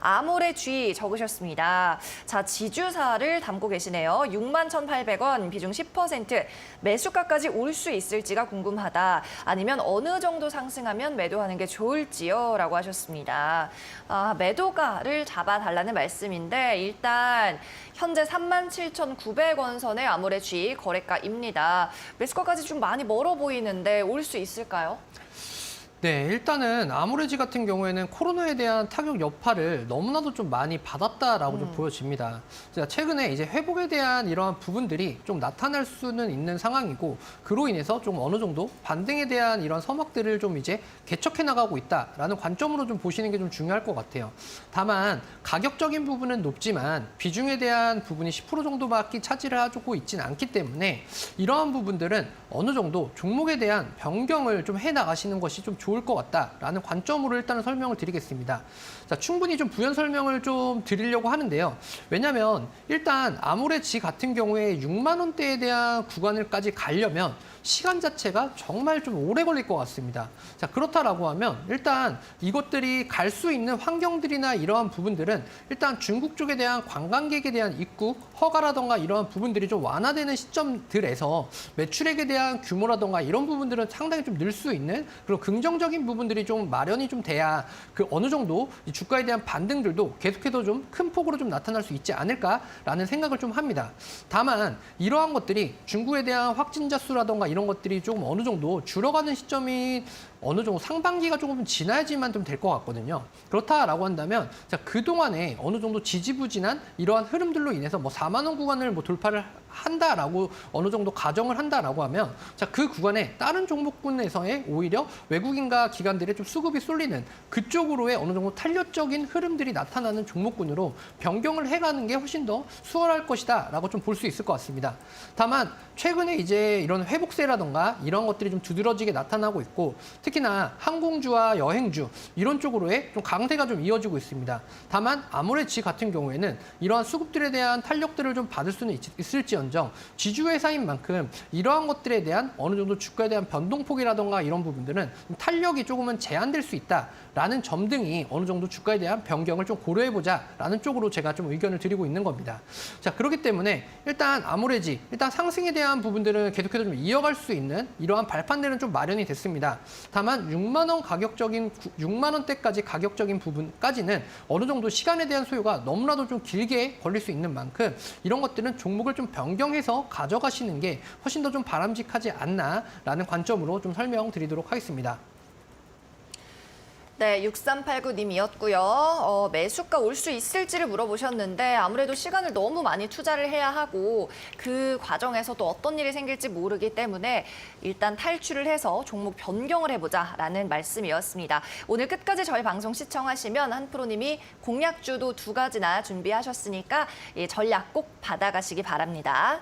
아모레 G 적으셨습니다. 자, 지주사를 담고 계시네요. 61,800원, 비중 10%. 매수가까지 올 수 있을지가 궁금하다. 아니면 어느 정도 상승하면 매도하는 게 좋을지요? 라고 하셨습니다. 매도가를 잡아달라는 말씀인데 일단 현재 37,900원 선의 아모레 G 거래가입니다. 매수가까지 좀 많이 멀어 보이는데 올 수 있을까요? 네, 일단은 아모레지 같은 경우에는 코로나에 대한 타격 여파를 너무나도 좀 많이 받았다라고 좀 보여집니다. 자, 최근에 이제 회복에 대한 이러한 부분들이 좀 나타날 수는 있는 상황이고, 그로 인해서 좀 어느 정도 반등에 대한 이런 서막들을 좀 이제 개척해 나가고 있다라는 관점으로 좀 보시는 게 좀 중요할 것 같아요. 다만 가격적인 부분은 높지만 비중에 대한 부분이 10% 정도밖에 차지를 하고 있지는 않기 때문에 이러한 부분들은 어느 정도 종목에 대한 변경을 좀 해 나가시는 것이 좀 좋을 것 같다라는 관점으로 일단은 설명을 드리겠습니다. 자, 충분히 좀 부연 설명을 좀 드리려고 하는데요. 왜냐하면 일단 아모레지 같은 경우에 6만 원대에 대한 구간을까지 가려면 시간 자체가 정말 좀 오래 걸릴 것 같습니다. 자, 그렇다라고 하면 일단 이것들이 갈 수 있는 환경들이나 이러한 부분들은 일단 중국 쪽에 대한 관광객에 대한 입국 허가라던가 이러한 부분들이 좀 완화되는 시점들에서 매출액에 대한 규모라던가 이런 부분들은 상당히 좀 늘 수 있는 그런 긍정적인 부분들이 좀 마련이 좀 돼야 그 어느 정도 이 주가에 대한 반등들도 계속해서 좀 큰 폭으로 좀 나타날 수 있지 않을까라는 생각을 좀 합니다. 다만 이러한 것들이 중국에 대한 확진자 수라던가 이런 것들이 조금 어느 정도 줄어가는 시점이 어느 정도 상반기가 조금 지나야지만 좀 될 것 같거든요. 그렇다라고 한다면 자, 그동안에 어느 정도 지지부진한 이러한 흐름들로 인해서 뭐 4만 원 구간을 뭐 돌파를 한다라고 어느 정도 가정을 한다라고 하면 자, 그 구간에 다른 종목군에서의 오히려 외국인과 기관들의 좀 수급이 쏠리는 그쪽으로의 어느 정도 탄력적인 흐름들이 나타나는 종목군으로 변경을 해가는 게 훨씬 더 수월할 것이다라고 좀 볼 수 있을 것 같습니다. 다만 최근에 이제 이런 회복세라던가 이런 것들이 좀 두드러지게 나타나고 있고 특히나 항공주와 여행주 이런 쪽으로의 좀 강세가 좀 이어지고 있습니다. 다만 아모레지 같은 경우에는 이러한 수급들에 대한 탄력들을 좀 받을 수는 있을지언정 지주회사인 만큼 이러한 것들에 대한 어느 정도 주가에 대한 변동폭이라던가 이런 부분들은 탄력이 조금은 제한될 수 있다라는 점 등이 어느 정도 주가에 대한 변경을 좀 고려해보자라는 쪽으로 제가 좀 의견을 드리고 있는 겁니다. 자, 그렇기 때문에 일단 아모레지 일단 상승에 대한 부분들은 계속해서 좀 이어갈 수 있는 이러한 발판들은 좀 마련이 됐습니다. 다만 6만 원 가격적인 6만 원대까지 가격적인 부분까지는 어느 정도 시간에 대한 소요가 너무나도 좀 길게 걸릴 수 있는 만큼 이런 것들은 종목을 좀 변경해서 가져가시는 게 훨씬 더 좀 바람직하지 않나라는 관점으로 좀 설명드리도록 하겠습니다. 네, 6389님이었고요. 매수가 올 수 있을지를 물어보셨는데 아무래도 시간을 너무 많이 투자를 해야 하고 그 과정에서 또 어떤 일이 생길지 모르기 때문에 일단 탈출을 해서 종목 변경을 해보자라는 말씀이었습니다. 오늘 끝까지 저희 방송 시청하시면 한프로님이 공략주도 2가지나 준비하셨으니까 전략 꼭 받아가시기 바랍니다.